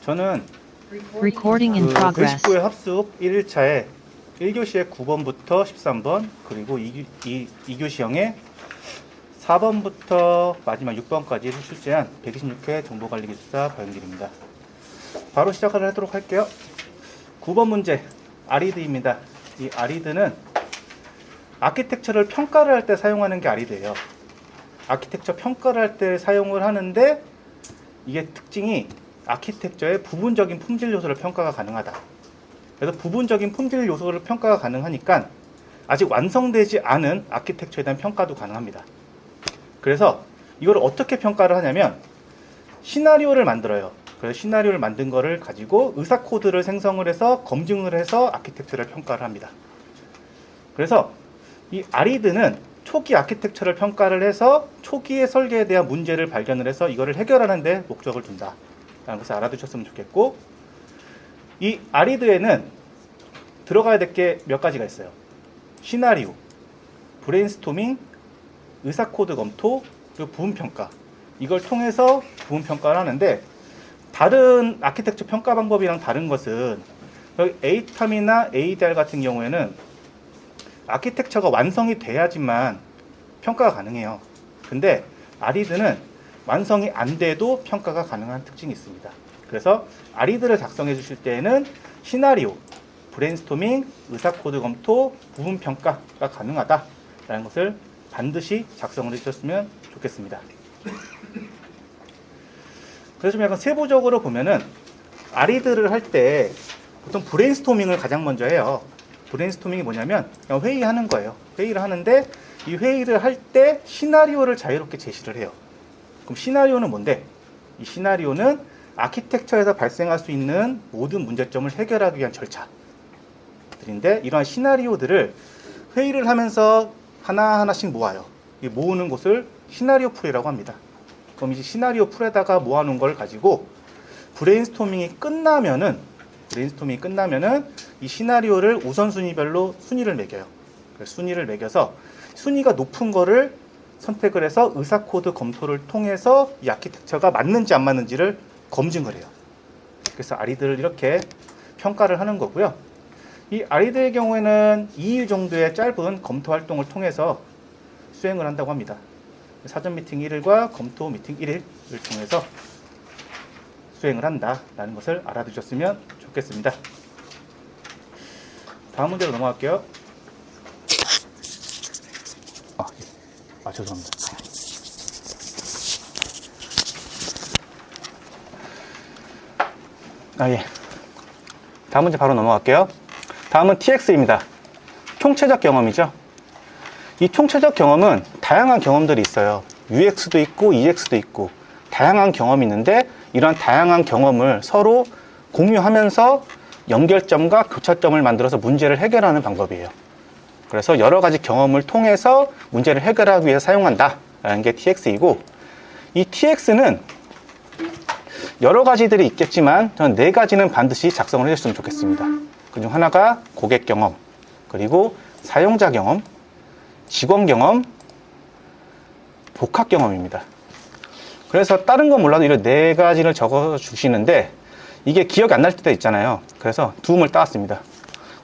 저는 Recording in progress. 그 99의 합숙 1일차에 1교시에 9번부터 13번 그리고 2교시형에 4번부터 마지막 6번까지 출제한 126회 정보관리기술사 박영길입니다. 바로 시작을 하도록 할게요. 9번 문제 아리드입니다. 이 아리드는 아키텍처를 평가를 할 때 사용하는 게 아리드예요. 아키텍처 평가를 할 때 사용을 하는데 이게 특징이 아키텍처의 부분적인 품질 요소를 평가가 가능하다. 그래서 부분적인 품질 요소를 평가가 가능하니까 아직 완성되지 않은 아키텍처에 대한 평가도 가능합니다. 그래서 이걸 어떻게 평가를 하냐면 시나리오를 만들어요. 그래서 시나리오를 만든 거를 가지고 의사 코드를 생성을 해서 검증을 해서 아키텍처를 평가를 합니다. 그래서 이 아리드는 초기 아키텍처를 평가를 해서 초기의 설계에 대한 문제를 발견을 해서 이거를 해결하는 데 목적을 둔다 라는 것을 알아두셨으면 좋겠고, 이 아리드에는 들어가야 될 게 몇 가지가 있어요. 시나리오, 브레인스토밍, 의사코드 검토, 그리고 부분평가. 이걸 통해서 부분평가를 하는데, 다른 아키텍처 평가 방법이랑 다른 것은 ATAM이나 ADR 같은 경우에는 아키텍처가 완성이 돼야지만 평가가 가능해요. 근데 아리드는 완성이 안 돼도 평가가 가능한 특징이 있습니다. 그래서 아리드를 작성해 주실 때에는 시나리오, 브레인스토밍, 의사코드 검토, 부분평가가 가능하다라는 것을 반드시 작성을 해주셨으면 좋겠습니다. 그래서 좀 약간 세부적으로 보면은 아리드를 할 때 보통 브레인스토밍을 가장 먼저 해요. 브레인스토밍이 뭐냐면 그냥 회의하는 거예요. 회의를 하는데 이 회의를 할 때 시나리오를 자유롭게 제시를 해요. 그럼 시나리오는 뭔데? 이 시나리오는 아키텍처에서 발생할 수 있는 모든 문제점을 해결하기 위한 절차들인데, 이러한 시나리오들을 회의를 하면서 하나하나씩 모아요. 이 모으는 곳을 시나리오 풀이라고 합니다. 그럼 이제 시나리오 풀에다가 모아놓은 걸 가지고 브레인스토밍이 끝나면은 이 시나리오를 우선순위별로 순위를 매겨요. 순위를 매겨서 순위가 높은 거를 선택을 해서 의사코드 검토를 통해서 이 아키텍처가 맞는지 안 맞는지를 검증을 해요. 그래서 아리드를 이렇게 평가를 하는 거고요. 이 아리드의 경우에는 2일 정도의 짧은 검토 활동을 통해서 수행을 한다고 합니다. 사전 미팅 1일과 검토 미팅 1일을 통해서 수행을 한다라는 것을 알아두셨으면 좋겠습니다. 다음 문제로 넘어갈게요. 죄송합니다. 예. 다음 문제 바로 넘어갈게요. 다음은 TX입니다. 총체적 경험이죠. 이 총체적 경험은 다양한 경험들이 있어요. UX도 있고 EX도 있고 다양한 경험이 있는데, 이러한 다양한 경험을 서로 공유하면서 연결점과 교차점을 만들어서 문제를 해결하는 방법이에요. 그래서 여러 가지 경험을 통해서 문제를 해결하기 위해 사용한다라는 게 TX이고, 이 TX는 여러 가지들이 있겠지만 저는 4가지는 반드시 작성을 해줬으면 좋겠습니다. 그중 하나가 고객 경험, 그리고 사용자 경험, 직원 경험, 복합 경험입니다. 그래서 다른 건 몰라도 이런 4가지를 적어 주시는데 이게 기억이 안 날 때도 있잖아요. 그래서 도움을 따왔습니다.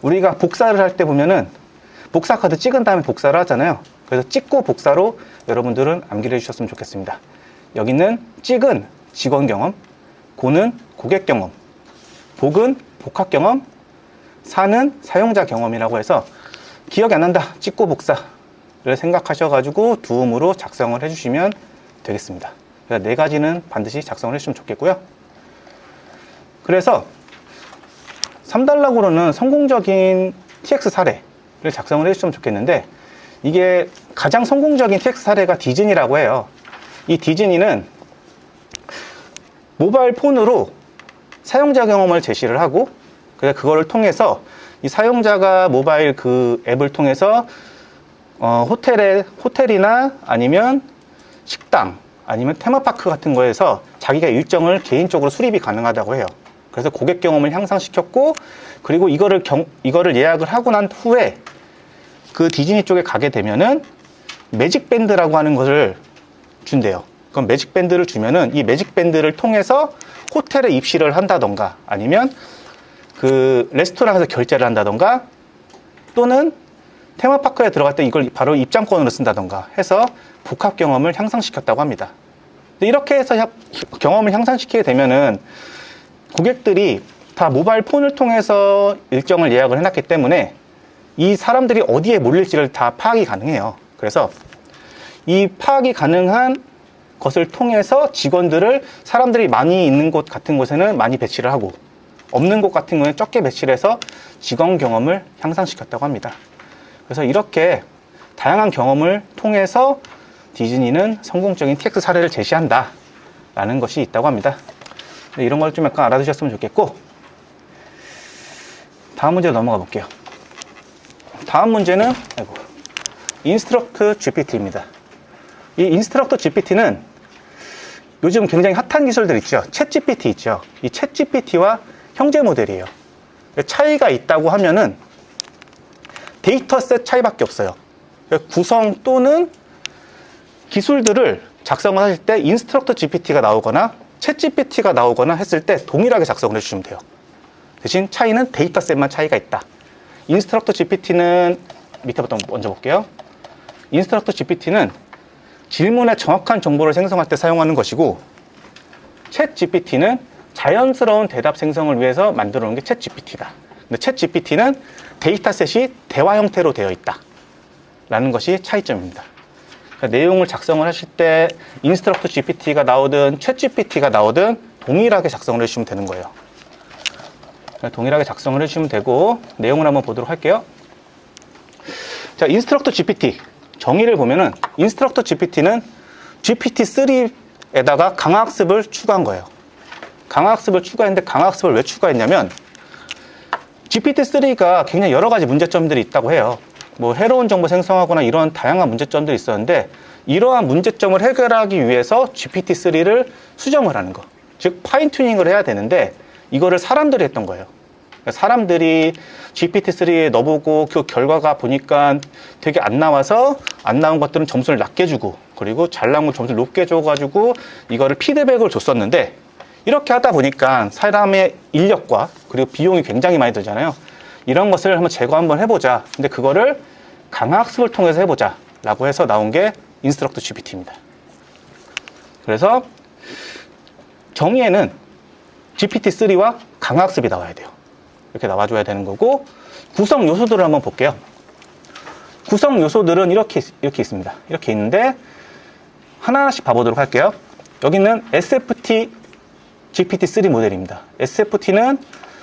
우리가 복사를 할 때 보면은 복사 카드 찍은 다음에 복사를 하잖아요. 그래서 찍고 복사로 여러분들은 암기를 해주셨으면 좋겠습니다. 여기는 찍은 직원 경험, 고는 고객 경험, 복은 복합 경험, 사는 사용자 경험이라고 해서 기억이 안 난다, 찍고 복사를 생각하셔가지고 도움으로 작성을 해주시면 되겠습니다. 그래서 4가지는 반드시 작성을 해주시면 좋겠고요. 그래서 3단락으로는 성공적인 TX 사례 를 작성을 해주시면 좋겠는데, 이게 가장 성공적인 TX 사례가 디즈니라고 해요. 이 디즈니는 모바일 폰으로 사용자 경험을 제시를 하고, 그래서 그거를 통해서 이 사용자가 모바일 그 앱을 통해서 호텔이나 아니면 식당 아니면 테마파크 같은 거에서 자기가 일정을 개인적으로 수립이 가능하다고 해요. 그래서 고객 경험을 향상시켰고, 그리고 이거를 예약을 하고 난 후에 그 디즈니 쪽에 가게 되면은 매직 밴드라고 하는 것을 준대요. 그럼 매직 밴드를 주면은 이 매직 밴드를 통해서 호텔에 입실을 한다던가 아니면 그 레스토랑에서 결제를 한다던가 또는 테마파크에 들어갈 때 이걸 바로 입장권으로 쓴다던가 해서 복합 경험을 향상시켰다고 합니다. 근데 이렇게 해서 경험을 향상시키게 되면은 고객들이 다 모바일 폰을 통해서 일정을 예약을 해놨기 때문에 이 사람들이 어디에 몰릴지를 다 파악이 가능해요. 그래서 이 파악이 가능한 것을 통해서 직원들을 사람들이 많이 있는 곳 같은 곳에는 많이 배치를 하고 없는 곳 같은 경우에는 적게 배치를 해서 직원 경험을 향상시켰다고 합니다. 그래서 이렇게 다양한 경험을 통해서 디즈니는 성공적인 TX 사례를 제시한다 라는 것이 있다고 합니다. 이런 걸 좀 약간 알아두셨으면 좋겠고, 다음 문제로 넘어가 볼게요. 다음 문제는 인스트럭트 GPT입니다. 이 인스트럭터 GPT는 요즘 굉장히 핫한 기술들 있죠. 챗 GPT 있죠. 이 챗 GPT와 형제 모델이에요. 차이가 있다고 하면은 데이터셋 차이밖에 없어요. 구성 또는 기술들을 작성을 하실 때 인스트럭터 GPT가 나오거나 챗 GPT가 나오거나 했을 때 동일하게 작성을 해주시면 돼요. 대신 차이는 데이터셋만 차이가 있다. 인스트럭터 GPT는 밑에부터 먼저 볼게요. 인스트럭터 GPT는 질문에 정확한 정보를 생성할 때 사용하는 것이고, 챗 GPT는 자연스러운 대답 생성을 위해서 만들어 놓은 게 챗 GPT다. 근데 챗 GPT는 데이터셋이 대화 형태로 되어 있다 라는 것이 차이점입니다. 그러니까 내용을 작성을 하실 때 인스트럭터 GPT가 나오든 챗 GPT가 나오든 동일하게 작성을 해주시면 되는 거예요. 동일하게 작성을 해주시면 되고, 내용을 한번 보도록 할게요. 자, 인스트럭터 GPT 정의를 보면은 인스트럭터 GPT는 GPT-3에다가 강화학습을 추가한 거예요. 강화학습을 추가했는데 강화학습을 왜 추가했냐면 GPT-3가 굉장히 여러 가지 문제점들이 있다고 해요. 뭐 해로운 정보 생성하거나 이런 다양한 문제점들이 있었는데, 이러한 문제점을 해결하기 위해서 GPT-3를 수정을 하는 거, 즉 파인 튜닝을 해야 되는데 이거를 사람들이 했던 거예요. 사람들이 GPT-3에 넣어보고 그 결과가 보니까 되게 안 나와서 안 나온 것들은 점수를 낮게 주고, 그리고 잘 나온 걸 점수를 높게 줘가지고 이거를 피드백을 줬었는데, 이렇게 하다 보니까 사람의 인력과 그리고 비용이 굉장히 많이 들잖아요. 이런 것을 한번 제거 한번 해보자. 근데 그거를 강화학습을 통해서 해보자 라고 해서 나온 게 인스트럭터 GPT입니다. 그래서 정의에는 GPT-3와 강화학습이 나와야 돼요. 이렇게 나와줘야 되는 거고, 구성 요소들을 한번 볼게요. 구성 요소들은 이렇게 있습니다. 이렇게 있는데 하나하나씩 봐보도록 할게요. 여기는 SFT GPT-3 모델입니다. SFT는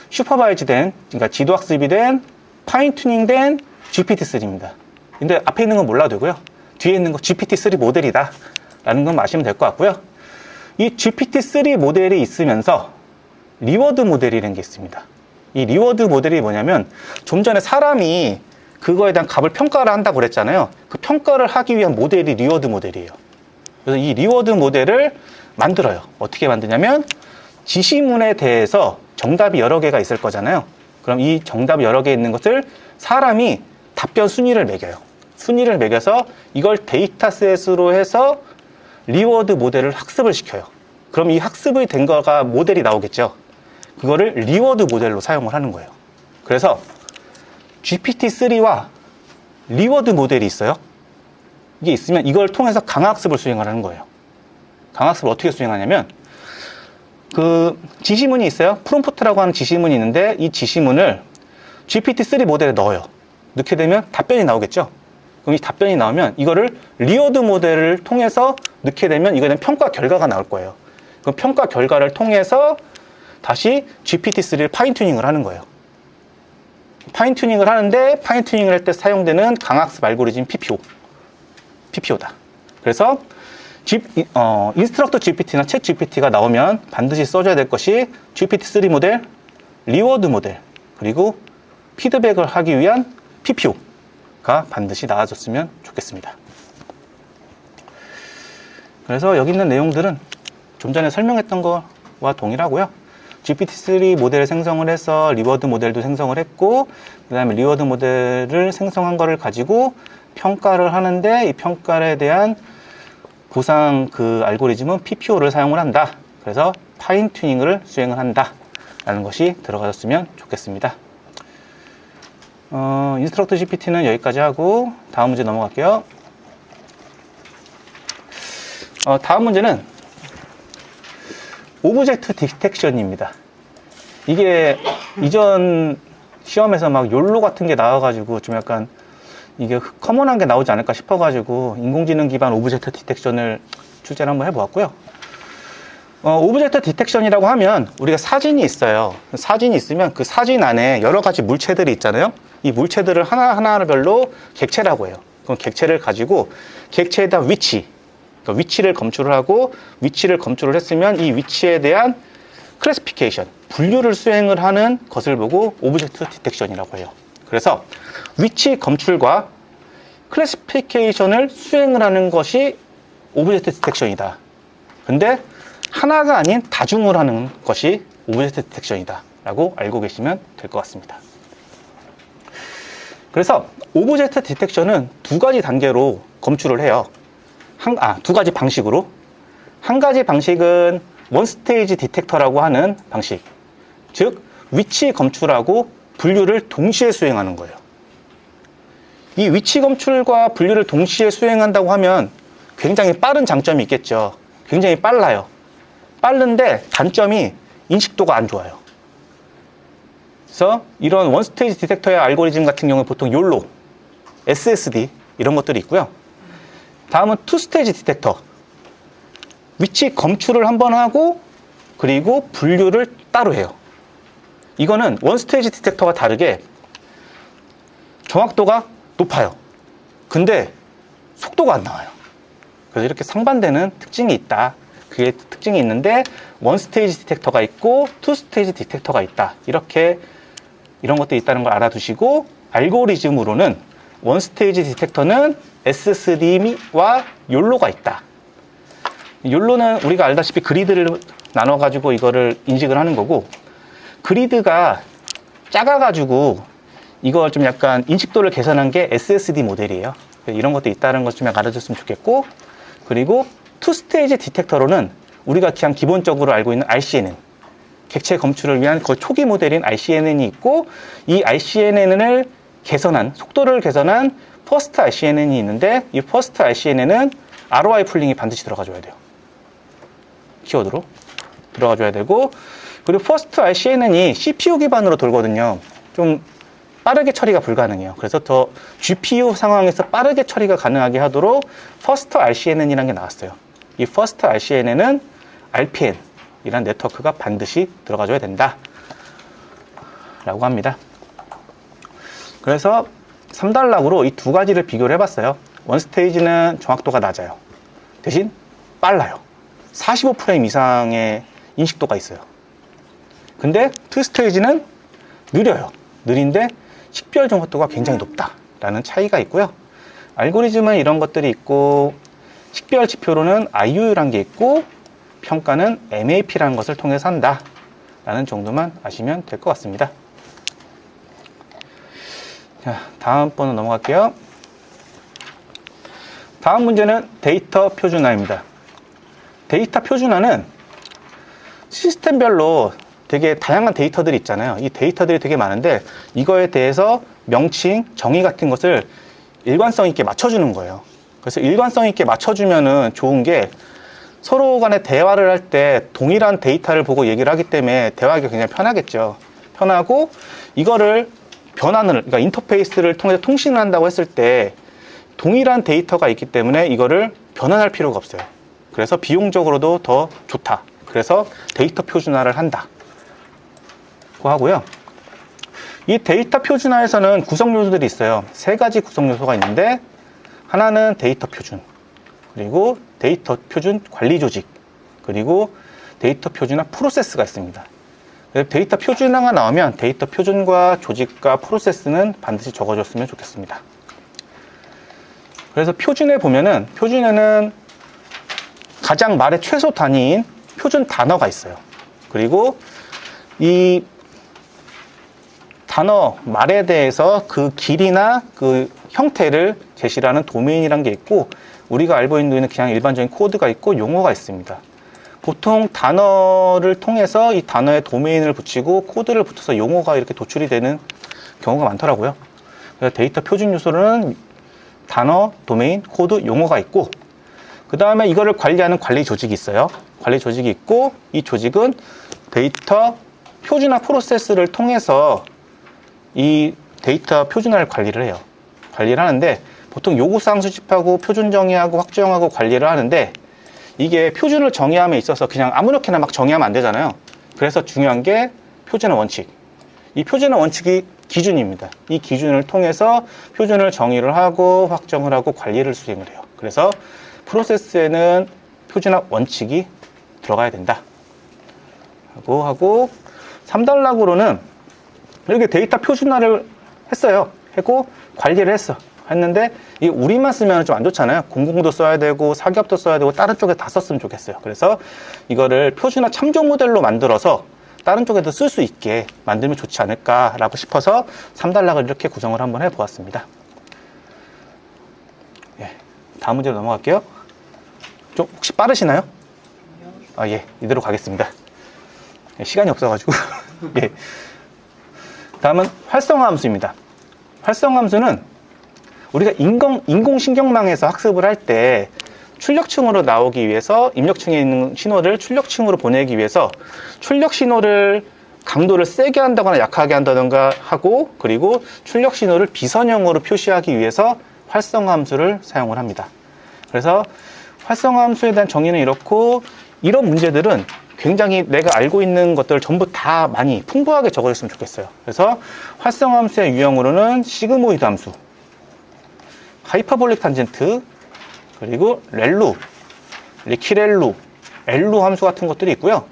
슈퍼바이즈된, 그러니까 지도학습이 된, 파인 튜닝된 GPT-3입니다. 근데 앞에 있는 건 몰라도 되고요. 뒤에 있는 거 GPT-3 모델이다 라는 건 아시면 될 것 같고요. 이 GPT-3 모델이 있으면서 리워드 모델이라는 게 있습니다. 이 리워드 모델이 뭐냐면, 좀 전에 사람이 그거에 대한 값을 평가를 한다고 그랬잖아요. 그 평가를 하기 위한 모델이 리워드 모델이에요. 그래서 이 리워드 모델을 만들어요. 어떻게 만드냐면, 지시문에 대해서 정답이 여러 개가 있을 거잖아요. 그럼 이 정답이 여러 개 있는 것을 사람이 답변 순위를 매겨요. 순위를 매겨서 이걸 데이터셋으로 해서 리워드 모델을 학습을 시켜요. 그럼 이 학습이 된 거가 모델이 나오겠죠. 그거를 리워드 모델로 사용을 하는 거예요. 그래서 GPT-3와 리워드 모델이 있어요. 이게 있으면 이걸 통해서 강화학습을 수행을 하는 거예요. 강화학습을 어떻게 수행하냐면, 그 지시문이 있어요. 프롬프트라고 하는 지시문이 있는데, 이 지시문을 GPT-3 모델에 넣어요. 넣게 되면 답변이 나오겠죠. 그럼 이 답변이 나오면 이거를 리워드 모델을 통해서 넣게 되면 이거는 평가 결과가 나올 거예요. 그 평가 결과를 통해서 다시 GPT-3를 파인 튜닝을 하는 거예요. 파인 튜닝을 하는데, 파인 튜닝을 할 때 사용되는 강학습 알고리즘 PPO다. 그래서 인스트럭터 GPT나 챗 GPT가 나오면 반드시 써줘야 될 것이 GPT-3 모델, 리워드 모델, 그리고 피드백을 하기 위한 PPO가 반드시 나와줬으면 좋겠습니다. 그래서 여기 있는 내용들은 좀 전에 설명했던 거와 동일하고요. GPT-3 모델을 생성을 해서 리워드 모델도 생성을 했고, 그 다음에 리워드 모델을 생성한 거를 가지고 평가를 하는데, 이 평가에 대한 보상 그 알고리즘은 PPO를 사용을 한다. 그래서 파인 튜닝을 수행을 한다. 라는 것이 들어가셨으면 좋겠습니다. 인스트럭터 GPT는 여기까지 하고 다음 문제 넘어갈게요. 다음 문제는 오브젝트 디텍션입니다. 이게 이전 시험에서 막 욜로 같은 게 나와가지고 좀 약간 이게 커먼한 게 나오지 않을까 싶어가지고 인공지능 기반 오브젝트 디텍션을 출제를 한번 해보았고요. 오브젝트 디텍션이라고 하면 우리가 사진이 있어요. 사진이 있으면 그 사진 안에 여러 가지 물체들이 있잖아요. 이 물체들을 하나하나별로 객체라고 해요. 그럼 객체를 가지고 객체에다 위치, 그러니까 위치를 검출을 하고 위치를 검출을 했으면 이 위치에 대한 클래시피케이션, 분류를 수행을 하는 것을 보고 오브젝트 디텍션이라고 해요. 그래서 위치 검출과 클래시피케이션을 수행을 하는 것이 오브젝트 디텍션이다. 근데 하나가 아닌 다중을 하는 것이 오브젝트 디텍션이다 라고 알고 계시면 될 것 같습니다. 그래서 오브젝트 디텍션은 두 가지 단계로 검출을 해요. 두 가지 방식으로. 한 가지 방식은 원스테이지 디텍터라고 하는 방식, 즉 위치 검출하고 분류를 동시에 수행하는 거예요. 이 위치 검출과 분류를 동시에 수행한다고 하면 굉장히 빠른 장점이 있겠죠. 굉장히 빨라요. 빠른데 단점이 인식도가 안 좋아요. 그래서 이런 원스테이지 디텍터의 알고리즘 같은 경우는 보통 욜로, SSD 이런 것들이 있고요. 다음은 투스테이지 디텍터. 위치 검출을 한번 하고 그리고 분류를 따로 해요. 이거는 원스테이지 디텍터와 다르게 정확도가 높아요. 근데 속도가 안 나와요. 그래서 이렇게 상반되는 특징이 있다. 그게 특징이 있는데 원스테이지 디텍터가 있고 투스테이지 디텍터가 있다. 이렇게 이런 것들이 있다는 걸 알아두시고 알고리즘으로는 원스테이지 디텍터는 SSD와 욜로가 있다. 욜로는 우리가 알다시피 그리드를 나눠가지고 이거를 인식을 하는 거고 그리드가 작아가지고 이걸 좀 약간 인식도를 개선한 게 SSD 모델이에요. 이런 것도 있다는 것 좀 알아줬으면 좋겠고 그리고 투스테이지 디텍터로는 우리가 그냥 기본적으로 알고 있는 RCNN 객체 검출을 위한 거의 초기 모델인 RCNN이 있고 이 RCNN을 개선한 속도를 개선한 퍼스트 RCNN이 있는데 이 퍼스트 RCNN은 ROI 풀링이 반드시 들어가줘야 돼요. 키워드로 들어가줘야 되고 그리고 퍼스트 RCNN이 CPU 기반으로 돌거든요. 좀 빠르게 처리가 불가능해요. 그래서 더 GPU 상황에서 빠르게 처리가 가능하게 하도록 퍼스트 RCNN이라는 게 나왔어요. 이 퍼스트 RCNN은 RPN 이란 네트워크가 반드시 들어가줘야 된다 라고 합니다. 그래서 3단락으로 이 두 가지를 비교를 해봤어요. 원스테이지는 정확도가 낮아요. 대신 빨라요. 45프레임 이상의 인식도가 있어요. 근데 투스테이지는 느려요. 느린데 식별 정확도가 굉장히 높다라는 차이가 있고요. 알고리즘은 이런 것들이 있고 식별 지표로는 IU라는 게 있고 평가는 MAP라는 것을 통해서 한다라는 정도만 아시면 될 것 같습니다. 자, 다음 번호 넘어갈게요. 다음 문제는 데이터 표준화입니다. 데이터 표준화는 시스템별로 되게 다양한 데이터들이 있잖아요. 이 데이터들이 되게 많은데 이거에 대해서 명칭, 정의 같은 것을 일관성 있게 맞춰주는 거예요. 그래서 일관성 있게 맞춰주면은 좋은 게 서로 간에 대화를 할 때 동일한 데이터를 보고 얘기를 하기 때문에 대화하기 굉장히 편하겠죠. 편하고 이거를 변환을, 그러니까 인터페이스를 통해서 통신을 한다고 했을 때 동일한 데이터가 있기 때문에 이거를 변환할 필요가 없어요. 그래서 비용적으로도 더 좋다. 그래서 데이터 표준화를 한다. 고 하고요. 이 데이터 표준화에서는 구성 요소들이 있어요. 세 가지 구성 요소가 있는데 하나는 데이터 표준, 그리고 데이터 표준 관리 조직, 그리고 데이터 표준화 프로세스가 있습니다. 데이터 표준화가 나오면 데이터 표준과 조직과 프로세스는 반드시 적어줬으면 좋겠습니다. 그래서 표준에 보면은 표준에는 가장 말의 최소 단위인 표준 단어가 있어요. 그리고 이 단어 말에 대해서 그 길이나 그 형태를 제시하는 도메인이란 게 있고 우리가 알고 있는 그냥 일반적인 코드가 있고 용어가 있습니다. 보통 단어를 통해서 이 단어에 도메인을 붙이고 코드를 붙여서 용어가 이렇게 도출이 되는 경우가 많더라고요. 그래서 데이터 표준 요소로는 단어, 도메인, 코드, 용어가 있고, 그 다음에 이거를 관리하는 관리 조직이 있어요. 관리 조직이 있고, 이 조직은 데이터 표준화 프로세스를 통해서 이 데이터 표준화를 관리를 해요. 관리를 하는데, 보통 요구사항 수집하고 표준 정의하고 확정하고 관리를 하는데, 이게 표준을 정의함에 있어서 그냥 아무렇게나 막 정의하면 안 되잖아요. 그래서 중요한 게 표준화 원칙. 이 표준화 원칙이 기준입니다. 이 기준을 통해서 표준을 정의를 하고 확정을 하고 관리를 수행을 해요. 그래서 프로세스에는 표준화 원칙이 들어가야 된다. 하고 3단락으로는 이렇게 데이터 표준화를 했어요. 했고 관리를 했는데 이 우리만 쓰면 좀 안 좋잖아요. 공공도 써야 되고 사기업도 써야 되고 다른 쪽에 다 썼으면 좋겠어요. 그래서 이거를 표준화 참조 모델로 만들어서 다른 쪽에도 쓸 수 있게 만들면 좋지 않을까라고 싶어서 3단락을 이렇게 구성을 한번 해보았습니다. 예, 다음 문제로 넘어갈게요. 좀 혹시 빠르시나요? 아, 예, 이대로 가겠습니다. 예, 시간이 없어가지고. 예. 다음은 활성화 함수입니다. 활성화 함수는 우리가 인공신경망에서 학습을 할 때 출력층으로 나오기 위해서 입력층에 있는 신호를 출력층으로 보내기 위해서 출력 신호를 강도를 세게 한다거나 약하게 한다던가 하고, 그리고 출력 신호를 비선형으로 표시하기 위해서 활성화 함수를 사용을 합니다. 그래서 활성화 함수에 대한 정의는 이렇고, 이런 문제들은 굉장히 내가 알고 있는 것들을 전부 다 많이 풍부하게 적어줬으면 좋겠어요. 그래서 활성화 함수의 유형으로는 시그모이드 함수, 하이퍼볼릭 탄젠트, 그리고 렐루, 리키렐루, 엘루 함수 같은 것들이 있고요.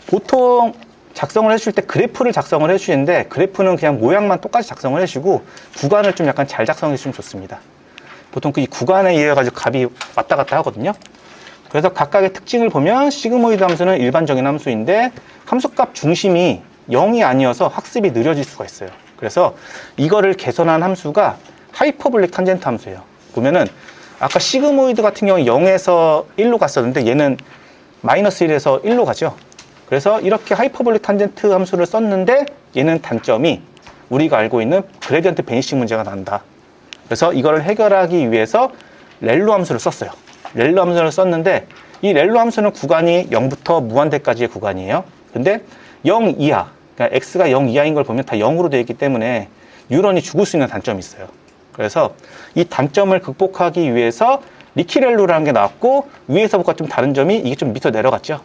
보통 작성을 해주실 때 그래프를 작성을 해주시는데, 그래프는 그냥 모양만 똑같이 작성을 해주시고 구간을 좀 약간 잘 작성해 주시면 좋습니다. 보통 그 구간에 의해 가지고 값이 왔다 갔다 하거든요. 그래서 각각의 특징을 보면 시그모이드 함수는 일반적인 함수인데 함수값 중심이 0이 아니어서 학습이 느려질 수가 있어요. 그래서 이거를 개선한 함수가 하이퍼볼릭 탄젠트 함수예요. 보면은 아까 시그모이드 같은 경우는 0에서 1로 갔었는데 얘는 마이너스 1에서 1로 가죠. 그래서 이렇게 하이퍼볼릭 탄젠트 함수를 썼는데 얘는 단점이 우리가 알고 있는 그레디언트 베니싱 문제가 난다. 그래서 이거를 해결하기 위해서 렐루 함수를 썼어요. 렐루 함수를 썼는데 이 렐루 함수는 구간이 0부터 무한대까지의 구간이에요. 근데 0 이하, 그러니까 x가 0 이하인 걸 보면 다 0으로 되어 있기 때문에 뉴런이 죽을 수 있는 단점이 있어요. 그래서 이 단점을 극복하기 위해서 리키렐루라는 게 나왔고, 위에서보다 좀 다른 점이 이게 좀 밑으로 내려갔죠.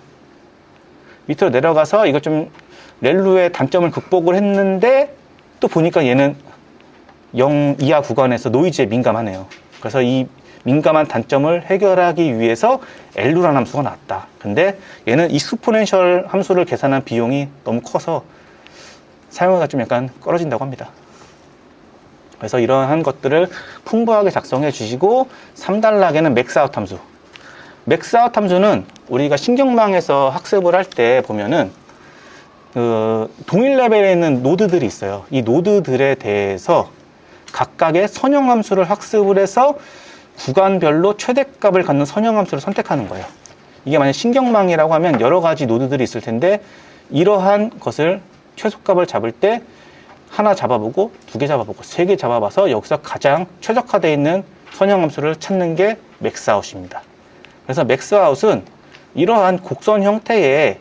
밑으로 내려가서 이거 좀 렐루의 단점을 극복을 했는데 또 보니까 얘는 0 이하 구간에서 노이즈에 민감하네요. 그래서 이 민감한 단점을 해결하기 위해서 엘루라는 함수가 나왔다. 근데 얘는 익스포넨셜 함수를 계산한 비용이 너무 커서 사용하기가 좀 약간 꺼려진다고 합니다. 그래서 이러한 것들을 풍부하게 작성해 주시고, 3단락에는 맥스아웃 함수. 맥스아웃 함수는 우리가 신경망에서 학습을 할 때 보면은 동일 레벨에 있는 노드들이 있어요. 이 노드들에 대해서 각각의 선형 함수를 학습을 해서 구간별로 최대값을 갖는 선형 함수를 선택하는 거예요. 이게 만약 신경망이라고 하면 여러 가지 노드들이 있을 텐데, 이러한 것을 최소값을 잡을 때 하나 잡아보고, 2개 잡아보고, 3개 잡아봐서 여기서 가장 최적화되어 있는 선형 함수를 찾는 게 맥스아웃입니다. 그래서 맥스아웃은 이러한 곡선 형태의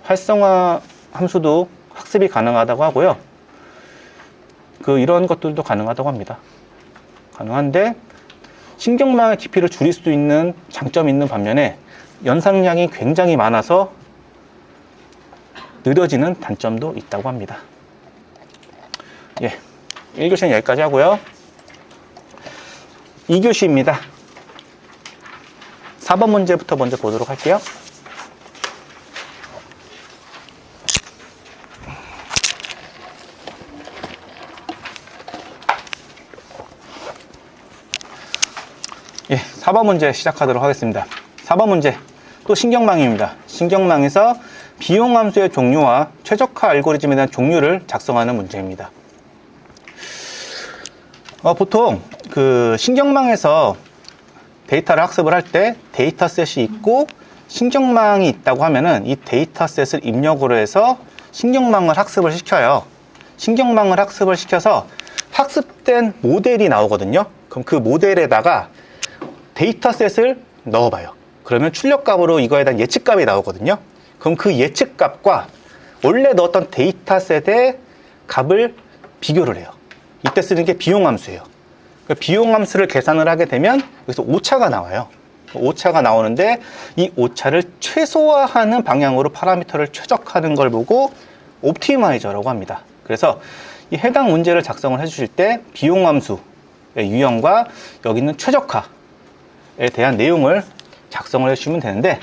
활성화 함수도 학습이 가능하다고 하고요. 이런 것들도 가능하다고 합니다. 가능한데 신경망의 깊이를 줄일 수 있는 장점이 있는 반면에 연산량이 굉장히 많아서 느려지는 단점도 있다고 합니다. 예, 1교시는 여기까지 하고요. 2교시입니다. 4번 문제부터 먼저 보도록 할게요. 예, 4번 문제 시작하도록 하겠습니다. 4번 문제, 또 신경망입니다. 신경망에서 비용함수의 종류와 최적화 알고리즘에 대한 종류를 작성하는 문제입니다. 보통 신경망에서 데이터를 학습을 할 때 데이터셋이 있고 신경망이 있다고 하면은 이 데이터셋을 입력으로 해서 신경망을 학습을 시켜요. 신경망을 학습을 시켜서 학습된 모델이 나오거든요. 그럼 그 모델에다가 데이터셋을 넣어봐요. 그러면 출력값으로 이거에 대한 예측값이 나오거든요. 그럼 그 예측값과 원래 넣었던 데이터셋의 값을 비교를 해요. 이때 쓰는 게 비용함수예요. 비용함수를 계산을 하게 되면 여기서 오차가 나와요. 오차가 나오는데 이 오차를 최소화하는 방향으로 파라미터를 최적화하는 걸 보고 옵티마이저라고 합니다. 그래서 이 해당 문제를 작성을 해주실 때 비용함수의 유형과 여기 있는 최적화에 대한 내용을 작성을 해주시면 되는데,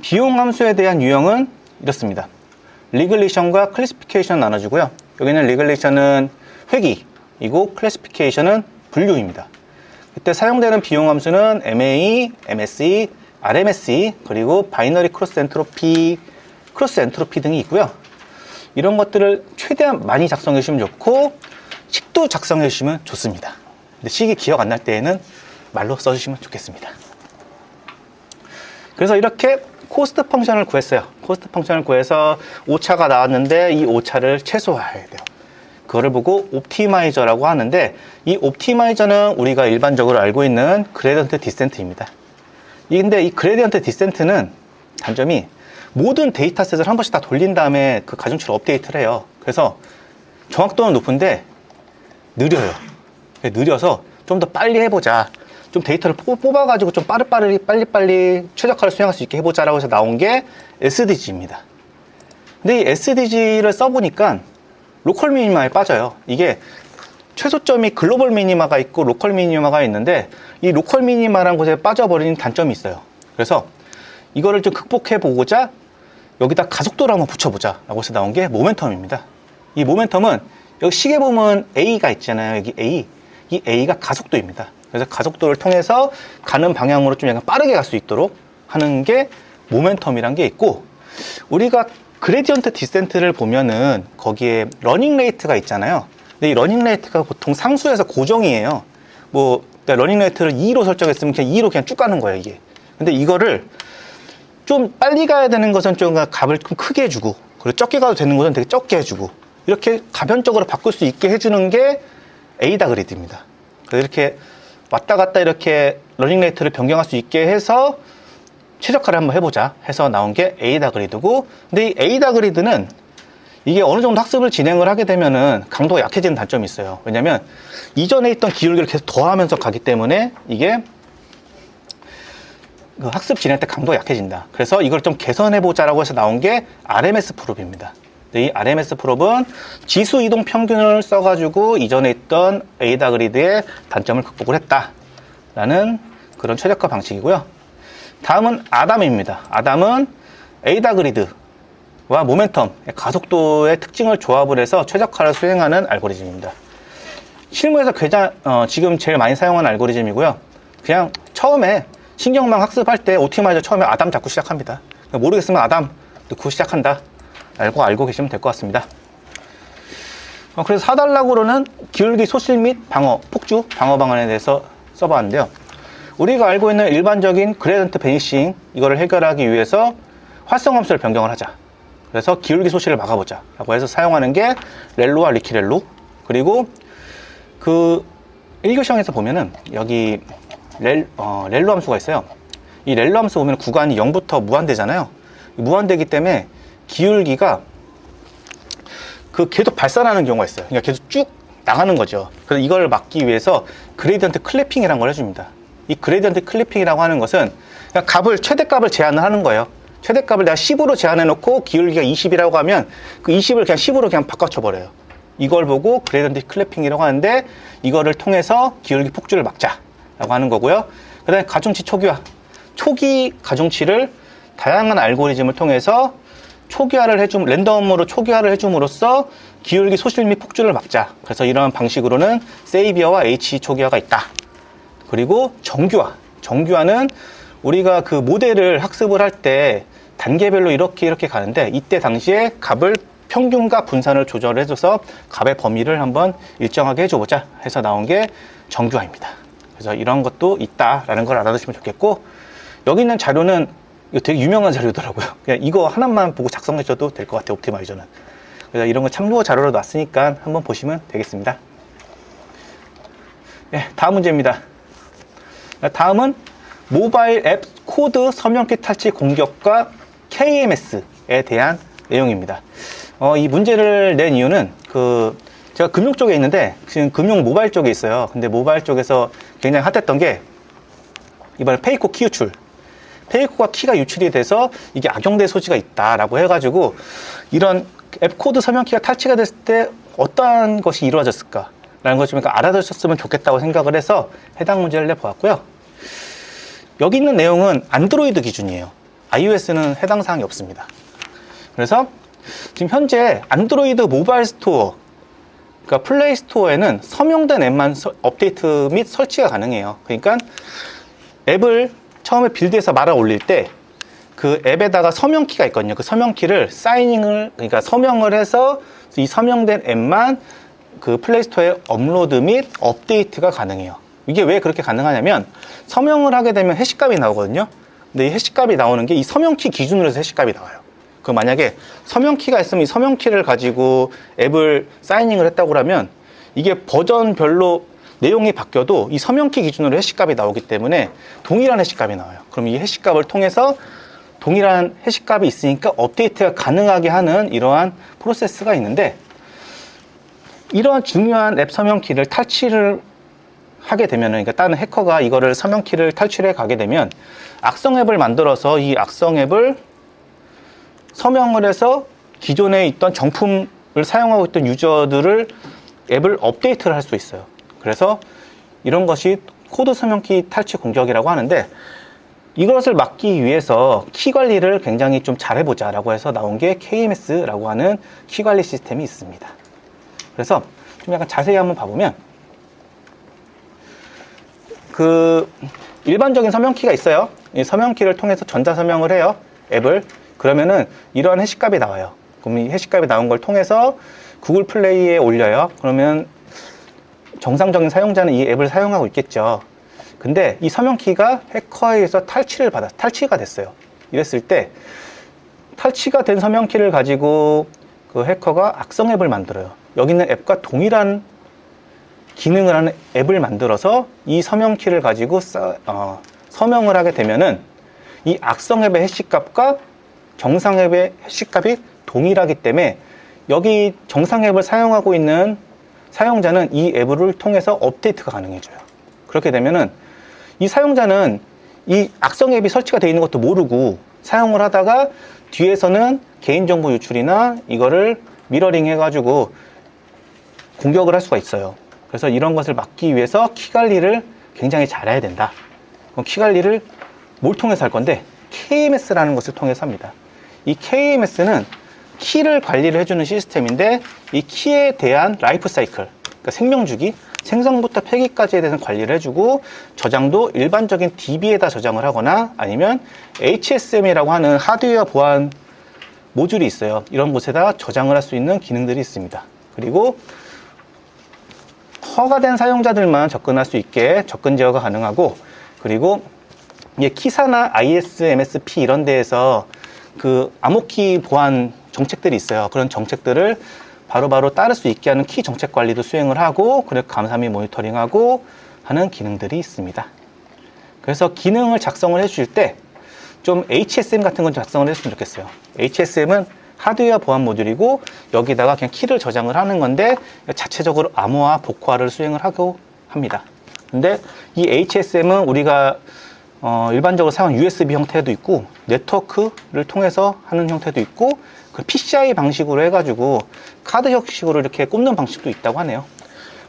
비용함수에 대한 유형은 이렇습니다. 리글레이션과 클래시피케이션 나눠주고요. 여기는 리글레이션은 회귀이고 클래시피케이션은 분류입니다. 이때 사용되는 비용함수는 MA, MSE, RMSE, 그리고 바이너리 크로스 엔트로피, 크로스 엔트로피 등이 있고요. 이런 것들을 최대한 많이 작성해 주시면 좋고 식도 작성해 주시면 좋습니다. 근데 식이 기억 안 날 때에는 말로 써주시면 좋겠습니다. 그래서 이렇게 코스트 펑션을 구했어요. 코스트 펑션을 구해서 오차가 나왔는데 이 오차를 최소화해야 돼요. 그거를 보고 옵티마이저라고 하는데, 이 옵티마이저는 우리가 일반적으로 알고 있는 그레디언트 디센트입니다. 근데 이 그레디언트 디센트는 단점이 모든 데이터셋을 한 번씩 다 돌린 다음에 그 가중치를 업데이트를 해요. 그래서 정확도는 높은데 느려요. 느려서 좀 더 빨리 해보자, 좀 데이터를 뽑아가지고 좀 빨리빨리 최적화를 수행할 수 있게 해보자라고 해서 나온 게 SDG입니다. 근데 이 SDG를 써보니까 로컬 미니마에 빠져요. 이게 최소점이 글로벌 미니마가 있고 로컬 미니마가 있는데, 이 로컬 미니마라는 곳에 빠져버리는 단점이 있어요. 그래서 이거를 좀 극복해 보고자 여기다 가속도를 한번 붙여보자 라고 해서 나온 게 모멘텀입니다. 이 모멘텀은 여기 시계 보면 A가 있잖아요. 여기 A. 이 A가 가속도입니다. 그래서 가속도를 통해서 가는 방향으로 좀 약간 빠르게 갈 수 있도록 하는 게 모멘텀이란 게 있고, 우리가 그레디언트 디센트를 보면은 거기에 러닝 레이트가 있잖아요. 근데 이 러닝 레이트가 보통 상수에서 고정이에요. 러닝 레이트를 2로 설정했으면 그냥 2로 그냥 쭉 가는 거예요, 이게. 근데 이거를 좀 빨리 가야 되는 것은 좀 값을 좀 크게 해주고, 그리고 적게 가도 되는 것은 되게 적게 해주고, 이렇게 가변적으로 바꿀 수 있게 해주는 게 에이다 그리드입니다. 그래서 이렇게 왔다 갔다 이렇게 러닝 레이트를 변경할 수 있게 해서 최적화를 한번 해보자 해서 나온 게 에이다 그리드고, 근데 이 에이다 그리드는 이게 어느 정도 학습을 진행을 하게 되면은 강도가 약해지는 단점이 있어요. 왜냐면 이전에 있던 기울기를 계속 더하면서 가기 때문에 이게 그 학습 진행 때 강도가 약해진다. 그래서 이걸 좀 개선해보자라고 해서 나온 게 RMS 프롭입니다. 이 RMS 프롭은 지수 이동 평균을 써가지고 이전에 있던 에이다 그리드의 단점을 극복을 했다라는 그런 최적화 방식이고요. 다음은 아담입니다. 아담은 에이다 그리드와 모멘텀, 가속도의 특징을 조합을 해서 최적화를 수행하는 알고리즘입니다. 실무에서 지금 제일 많이 사용하는 알고리즘이고요. 그냥 처음에 신경망 학습할 때 옵티마이저 처음에 아담 잡고 시작합니다. 모르겠으면 아담 넣고 시작한다 알고 계시면 될 것 같습니다. 그래서 4단락으로는 기울기 소실 및 방어, 폭주 방어 방안에 대해서 써봤는데요. 우리가 알고 있는 일반적인 그레디언트 베니싱, 이거를 해결하기 위해서 활성함수를 변경을 하자. 그래서 기울기 소실을 막아보자 라고 해서 사용하는 게 렐로와 리키렐로. 그리고 그 1교시형에서 보면은 여기 렐로 함수가 있어요. 이 렐로 함수 보면 구간이 0부터 무한대잖아요. 무한대이기 때문에 기울기가 계속 발산하는 경우가 있어요. 그러니까 계속 쭉 나가는 거죠. 그래서 이걸 막기 위해서 그레디언트 클래핑이라는 걸 해줍니다. 이 그레디언트 클래핑이라고 하는 것은 그냥 최대값을 제한을 하는 거예요. 최대값을 내가 10으로 제한해 놓고 기울기가 20이라고 하면 그 20을 그냥 10으로 그냥 바꿔쳐 버려요. 이걸 보고 그레디언트 클래핑이라고 하는데, 이거를 통해서 기울기 폭주를 막자라고 하는 거고요. 그 다음에 가중치 초기화. 초기 가중치를 다양한 알고리즘을 통해서 랜덤으로 초기화를 해줌으로써 기울기 소실 및 폭주를 막자. 그래서 이러한 방식으로는 세이비어와 H 초기화가 있다. 그리고 정규화는 우리가 그 모델을 학습을 할 때 단계별로 이렇게 가는데, 이때 당시에 값을 평균과 분산을 조절해줘서 값의 범위를 한번 일정하게 해줘보자 해서 나온 게 정규화입니다. 그래서 이런 것도 있다라는 걸 알아두시면 좋겠고, 여기 있는 자료는 이거 되게 유명한 자료더라고요. 그냥 이거 하나만 보고 작성하셔도 될 것 같아요, 옵티마이저는. 그래서 이런 거 참고 자료로 놨으니까 한번 보시면 되겠습니다. 네, 다음 문제입니다. 다음은 모바일 앱 코드 서명키 탈취 공격과 KMS에 대한 내용입니다. 이 문제를 낸 이유는 제가 금융 쪽에 있는데 지금 금융 모바일 쪽에 있어요. 근데 모바일 쪽에서 굉장히 핫했던 게 이번에 페이코 키 유출. 페이코가 키가 유출이 돼서 이게 악용될 소지가 있다라고 해가지고 이런 앱 코드 서명키가 탈취가 됐을 때 어떠한 것이 이루어졌을까라는 것 좀 알아두셨으면 좋겠다고 생각을 해서 해당 문제를 내보았고요. 여기 있는 내용은 안드로이드 기준이에요. iOS는 해당 사항이 없습니다. 그래서 지금 현재 안드로이드 모바일 스토어, 그러니까 플레이 스토어에는 서명된 앱만 업데이트 및 설치가 가능해요. 그러니까 앱을 처음에 빌드해서 말아 올릴 때 그 앱에다가 서명키가 있거든요. 그 서명키를 그러니까 서명을 해서 이 서명된 앱만 그 플레이 스토어에 업로드 및 업데이트가 가능해요. 이게 왜 그렇게 가능하냐면 서명을 하게 되면 해시값이 나오거든요. 근데 이 해시값이 나오는 게 이 서명키 기준으로 해서 해시값이 나와요. 그 만약에 서명키가 있으면 이 서명키를 가지고 앱을 사이닝을 했다고 하면 이게 버전별로 내용이 바뀌어도 이 서명키 기준으로 해시값이 나오기 때문에 동일한 해시값이 나와요. 그럼 이 해시값을 통해서 동일한 해시값이 있으니까 업데이트가 가능하게 하는 이러한 프로세스가 있는데, 이러한 중요한 앱 서명키를 탈취를 하게 되면, 그러니까 다른 해커가 이거를 서명키를 탈취해 가게 되면 악성 앱을 만들어서 이 악성 앱을 서명을 해서 기존에 있던 정품을 사용하고 있던 유저들을 앱을 업데이트를 할 수 있어요. 그래서 이런 것이 코드 서명키 탈취 공격이라고 하는데, 이것을 막기 위해서 키 관리를 굉장히 좀 잘해보자 라고 해서 나온 게 KMS라고 하는 키 관리 시스템이 있습니다. 그래서 좀 약간 자세히 한번 봐보면 일반적인 서명키가 있어요. 이 서명키를 통해서 전자 서명을 해요, 앱을. 그러면은 이러한 해시값이 나와요. 그럼 이 해시값이 나온 걸 통해서 구글 플레이에 올려요. 그러면 정상적인 사용자는 이 앱을 사용하고 있겠죠. 근데 이 서명키가 해커에 의해서 탈취가 됐어요. 이랬을 때 탈취가 된 서명키를 가지고 그 해커가 악성 앱을 만들어요. 여기 있는 앱과 동일한 기능을 하는 앱을 만들어서 이 서명키를 가지고 서명을 하게 되면은 이 악성 앱의 해시값과 정상 앱의 해시값이 동일하기 때문에 여기 정상 앱을 사용하고 있는 사용자는 이 앱을 통해서 업데이트가 가능해져요. 그렇게 되면은 이 사용자는 이 악성 앱이 설치가 되어 있는 것도 모르고 사용을 하다가 뒤에서는 개인정보 유출이나 이거를 미러링 해가지고 공격을 할 수가 있어요. 그래서 이런 것을 막기 위해서 키 관리를 굉장히 잘해야 된다. 그럼 키 관리를 뭘 통해서 할 건데, KMS라는 것을 통해서 합니다. 이 KMS는 키를 관리를 해주는 시스템인데, 이 키에 대한 라이프 사이클, 그러니까 생명주기, 생성부터 폐기까지에 대해서 관리를 해주고, 저장도 일반적인 DB에다 저장을 하거나 아니면 HSM이라고 하는 하드웨어 보안 모듈이 있어요. 이런 곳에다 저장을 할 수 있는 기능들이 있습니다. 그리고 허가된 사용자들만 접근할 수 있게 접근 제어가 가능하고, 그리고 키사나 ISMSP 이런 데에서 암호키 보안 정책들이 있어요. 그런 정책들을 바로바로 따를 수 있게 하는 키 정책 관리도 수행을 하고, 그리고 감사미 모니터링하고 하는 기능들이 있습니다. 그래서 기능을 작성을 해주실 때 좀 HSM 같은 건 작성을 했으면 좋겠어요. HSM은 하드웨어 보안 모듈이고 여기다가 그냥 키를 저장을 하는 건데 자체적으로 암호화, 복화를 수행을 하고 합니다. 근데 이 HSM은 우리가 일반적으로 사용하는 USB 형태도 있고 네트워크를 통해서 하는 형태도 있고 PCI 방식으로 해가지고 카드 형식으로 이렇게 꼽는 방식도 있다고 하네요.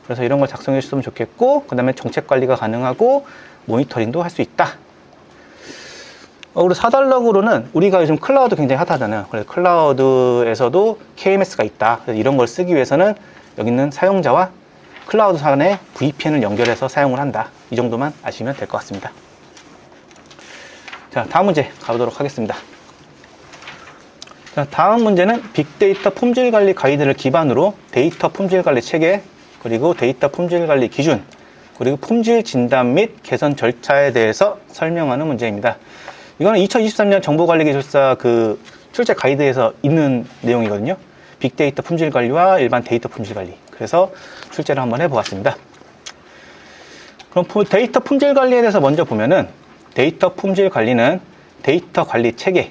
그래서 이런 걸 작성해 주셨으면 좋겠고, 그 다음에 정책 관리가 가능하고 모니터링도 할 수 있다. 그리고 4달러로는 우리가 요즘 클라우드 굉장히 핫하잖아요. 그래서 클라우드에서도 KMS가 있다. 그래서 이런 걸 쓰기 위해서는 여기 있는 사용자와 클라우드 산에 VPN을 연결해서 사용을 한다. 이 정도만 아시면 될 것 같습니다. 자, 다음 문제 가보도록 하겠습니다. 자, 다음 문제는 빅데이터 품질 관리 가이드를 기반으로 데이터 품질 관리 체계, 그리고 데이터 품질 관리 기준, 그리고 품질 진단 및 개선 절차에 대해서 설명하는 문제입니다. 이거는 2023년 정보관리기술사 그 출제 가이드에서 있는 내용이거든요. 빅데이터 품질 관리와 일반 데이터 품질 관리. 그래서 출제를 한번 해보았습니다. 그럼 데이터 품질 관리에 대해서 먼저 보면은 데이터 품질 관리는 데이터 관리 체계,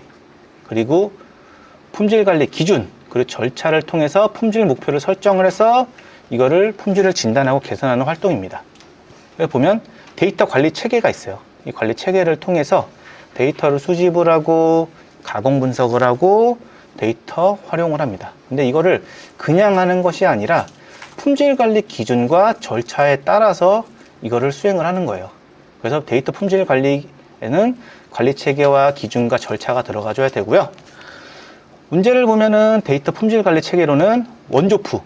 그리고 품질 관리 기준, 그리고 절차를 통해서 품질 목표를 설정을 해서 이거를 품질을 진단하고 개선하는 활동입니다. 여기 보면 데이터 관리 체계가 있어요. 이 관리 체계를 통해서 데이터를 수집을 하고 가공 분석을 하고 데이터 활용을 합니다. 근데 이거를 그냥 하는 것이 아니라 품질 관리 기준과 절차에 따라서 이거를 수행을 하는 거예요. 그래서 데이터 품질 관리에는 관리 체계와 기준과 절차가 들어가줘야 되고요. 문제를 보면은 데이터 품질 관리 체계로는 원조프,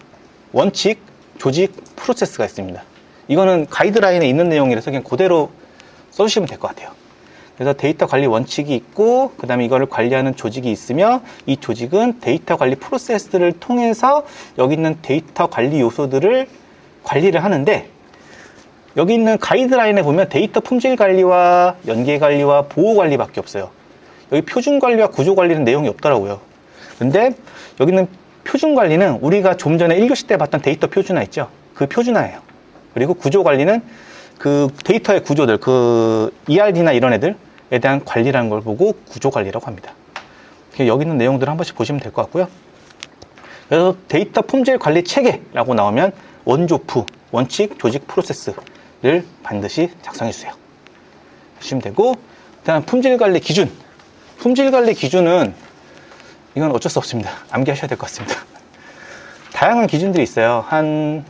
원칙, 조직, 프로세스가 있습니다. 이거는 가이드라인에 있는 내용이라서 그냥 그대로 써주시면 될 것 같아요. 그래서 데이터 관리 원칙이 있고, 그 다음에 이거를 관리하는 조직이 있으며, 이 조직은 데이터 관리 프로세스를 통해서 여기 있는 데이터 관리 요소들을 관리를 하는데, 여기 있는 가이드라인에 보면 데이터 품질 관리와 연계 관리와 보호 관리밖에 없어요. 여기 표준 관리와 구조 관리는 내용이 없더라고요. 근데 여기 있는 표준 관리는 우리가 좀 전에 1교시 때 봤던 데이터 표준화 있죠? 그 표준화예요. 그리고 구조 관리는 그 데이터의 구조들, 그 ERD나 이런 애들에 대한 관리라는 걸 보고 구조 관리라고 합니다. 여기 있는 내용들을 한 번씩 보시면 될 것 같고요. 그래서 데이터 품질 관리 체계라고 나오면 원조프, 원칙, 조직, 프로세스를 반드시 작성해 주세요. 하시면 되고, 그다음 품질 관리 기준. 품질 관리 기준은 이건 어쩔 수 없습니다. 암기하셔야 될 것 같습니다. 다양한 기준들이 있어요. 한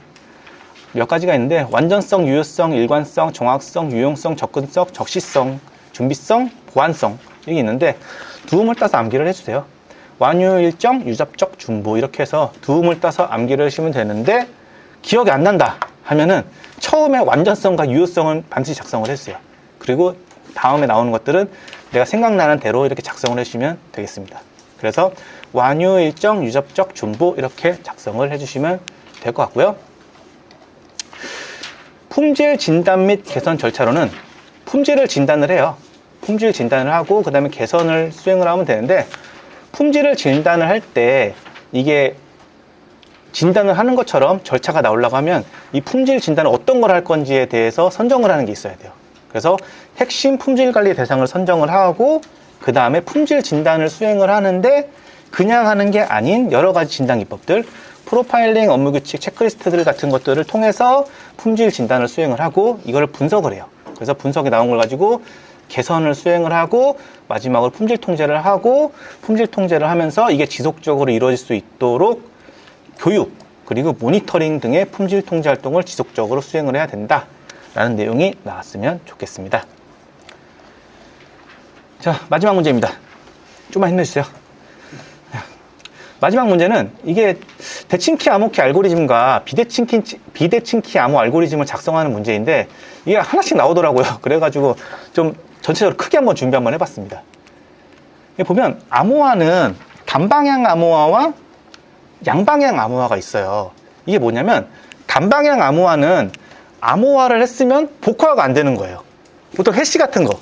몇 가지가 있는데, 완전성, 유효성, 일관성, 정확성, 유용성, 접근성, 적시성, 준비성, 보안성, 이게 있는데 두음을 따서 암기를 해주세요. 완유 일정, 유접적, 준보 이렇게 해서 두음을 따서 암기를 하시면 되는데, 기억이 안 난다 하면은 처음에 완전성과 유효성은 반드시 작성을 해주세요. 그리고 다음에 나오는 것들은 내가 생각나는 대로 이렇게 작성을 해주시면 되겠습니다. 그래서 완유 일정, 유접적, 준보 이렇게 작성을 해주시면 될 것 같고요. 품질 진단 및 개선 절차로는 품질을 진단을 해요. 품질 진단을 하고 그 다음에 개선을 수행을 하면 되는데, 품질을 진단을 할 때 이게 진단을 하는 것처럼 절차가 나오려고 하면 이 품질 진단을 어떤 걸 할 건지에 대해서 선정을 하는 게 있어야 돼요. 그래서 핵심 품질 관리 대상을 선정을 하고 그 다음에 품질 진단을 수행을 하는데, 그냥 하는 게 아닌 여러 가지 진단 기법들, 프로파일링, 업무 규칙, 체크리스트들 같은 것들을 통해서 품질 진단을 수행을 하고 이걸 분석을 해요. 그래서 분석이 나온 걸 가지고 개선을 수행을 하고 마지막으로 품질 통제를 하고, 품질 통제를 하면서 이게 지속적으로 이루어질 수 있도록 교육 그리고 모니터링 등의 품질 통제 활동을 지속적으로 수행을 해야 된다라는 내용이 나왔으면 좋겠습니다. 자, 마지막 문제입니다. 좀만 힘내주세요. 마지막 문제는 이게 대칭키 암호키 알고리즘과 비대칭키 암호 알고리즘을 작성하는 문제인데, 이게 하나씩 나오더라고요. 그래가지고 좀 전체적으로 크게 한번 준비 한번 해봤습니다. 보면 암호화는 단방향 암호화와 양방향 암호화가 있어요. 이게 뭐냐면, 단방향 암호화는 암호화를 했으면 복화가 안 되는 거예요. 보통 해시 같은 거,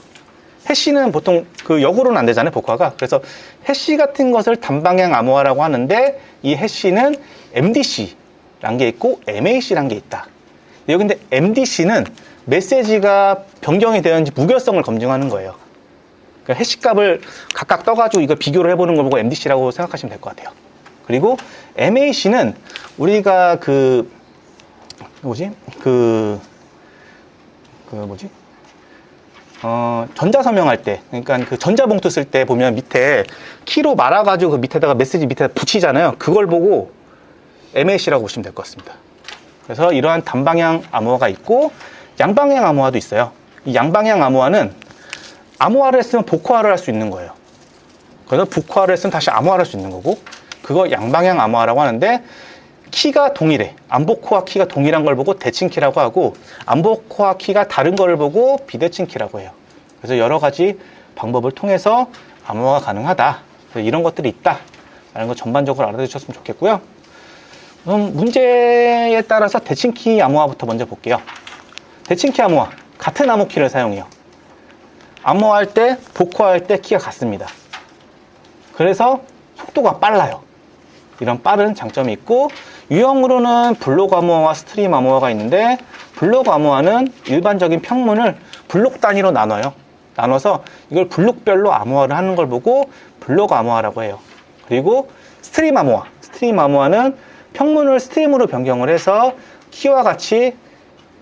해시는 보통 그 역으로는 안 되잖아요, 복화가. 그래서 해시 같은 것을 단방향 암호화라고 하는데, 이 해시는 MDC라는 게 있고 MAC라는 게 있다. 여기 근데 MDC는 메시지가 변경이 되었는지 무결성을 검증하는 거예요. 그러니까 해시 값을 각각 떠가지고 이걸 비교를 해보는 걸 보고 MDC라고 생각하시면 될 것 같아요. 그리고 MAC는 우리가 전자서명할 때, 그러니까 그 전자봉투 쓸 때 보면 밑에 키로 말아가지고 그 밑에다가 메시지 밑에다 붙이잖아요. 그걸 보고 MAC라고 보시면 될 것 같습니다. 그래서 이러한 단방향 암호화가 있고 양방향 암호화도 있어요. 이 양방향 암호화는 암호화를 했으면 복화를 할 수 있는 거예요. 그래서 복화를 했으면 다시 암호화를 할 수 있는 거고, 그거 양방향 암호화라고 하는데, 키가 동일해. 암복호화 키가 동일한 걸 보고 대칭키라고 하고, 암복호화 키가 다른 걸 보고 비대칭키라고 해요. 그래서 여러 가지 방법을 통해서 암호화가 가능하다. 이런 것들이 있다. 라는 거 전반적으로 알아두셨으면 좋겠고요. 문제에 따라서 대칭키 암호화부터 먼저 볼게요. 대칭키 암호화 같은 암호 키를 사용해요. 암호화할 때, 복호할 때 키가 같습니다. 그래서 속도가 빨라요. 이런 빠른 장점이 있고, 유형으로는 블록 암호화와 스트림 암호화가 있는데, 블록 암호화는 일반적인 평문을 블록 단위로 나눠요. 나눠서 이걸 블록별로 암호화를 하는 걸 보고 블록 암호화라고 해요. 그리고 스트림 암호화는 평문을 스트림으로 변경을 해서 키와 같이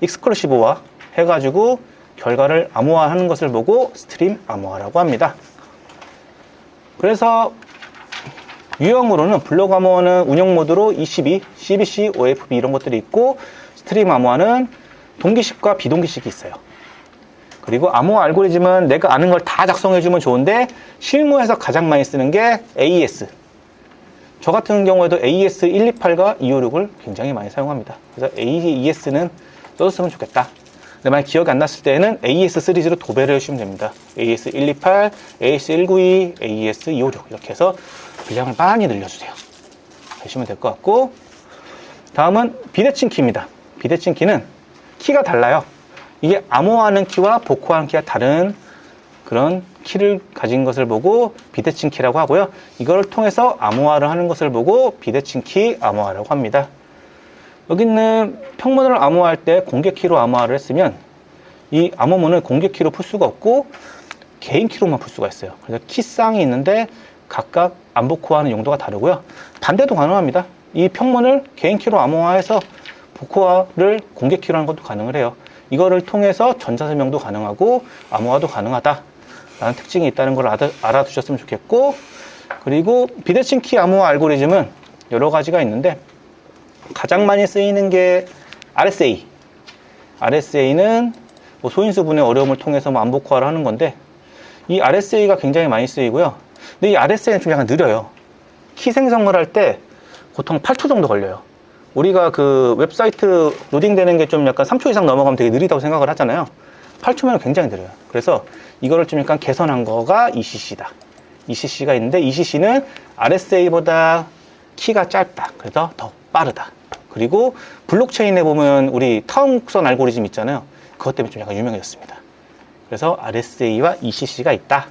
익스클루시브화 해가지고 결과를 암호화하는 것을 보고 스트림 암호화라고 합니다. 그래서 유형으로는 블록 암호화는 운영 모드로 ECB, CBC, OFB 이런 것들이 있고, 스트림 암호화는 동기식과 비동기식이 있어요. 그리고 암호화 알고리즘은 내가 아는 걸 다 작성해주면 좋은데, 실무에서 가장 많이 쓰는 게 AES. 저 같은 경우에도 AES 128과 256을 굉장히 많이 사용합니다. 그래서 AES는 써줬으면 좋겠다. 근데 만약 기억이 안 났을 때는 AES 시리즈로 도배를 해주시면 됩니다. AES 128, AES 192, AES 256 이렇게 해서 분량을 많이 늘려주세요. 하시면 될 것 같고, 다음은 비대칭 키입니다. 비대칭 키는 키가 달라요. 이게 암호화하는 키와 복호하는 키가 다른 그런 키를 가진 것을 보고 비대칭 키라고 하고요. 이걸 통해서 암호화를 하는 것을 보고 비대칭 키 암호화라고 합니다. 여기 있는 평문을 암호화할 때 공개 키로 암호화를 했으면 이 암호문을 공개 키로 풀 수가 없고 개인 키로만 풀 수가 있어요. 그래서 키쌍이 있는데 각각 암복호화하는 용도가 다르고요. 반대도 가능합니다. 이 평문을 개인 키로 암호화해서 복호화를 공개 키로 하는 것도 가능을 해요. 이거를 통해서 전자설명도 가능하고 암호화도 가능하다 라는 특징이 있다는 걸 알아두셨으면 좋겠고, 그리고 비대칭 키 암호화 알고리즘은 여러 가지가 있는데 가장 많이 쓰이는 게 RSA. RSA는 뭐 소인수분의 어려움을 통해서 뭐 암복호화를 하는 건데, 이 RSA가 굉장히 많이 쓰이고요. 근데 이 RSA는 좀 약간 느려요. 키 생성을 할 때 보통 8초 정도 걸려요. 우리가 그 웹사이트 로딩되는 게 좀 약간 3초 이상 넘어가면 되게 느리다고 생각을 하잖아요. 8초면 굉장히 느려요. 그래서 이거를 좀 약간 개선한 거가 ECC다. ECC가 있는데, ECC는 RSA보다 키가 짧다. 그래서 더 빠르다. 그리고 블록체인에 보면 우리 타운곡선 알고리즘 있잖아요. 그것 때문에 좀 약간 유명해졌습니다. 그래서 RSA와 ECC가 있다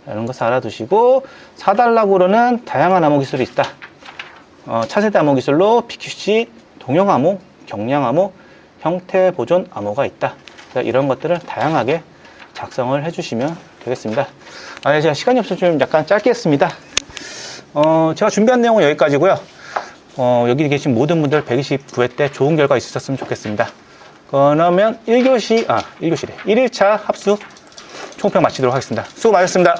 라는 것을 알아두시고, 4단락으로는 다양한 암호 기술이 있다. 차세대 암호 기술로 PQC, 동형 암호, 경량 암호, 형태 보존 암호가 있다. 이런 것들을 다양하게 작성을 해주시면 되겠습니다. 제가 시간이 없어서 좀 약간 짧게 했습니다. 제가 준비한 내용은 여기까지고요. 여기 계신 모든 분들 129회 때 좋은 결과 있으셨으면 좋겠습니다. 그러면 1교시래. 1일차 합수 총평 마치도록 하겠습니다. 수고 많으셨습니다.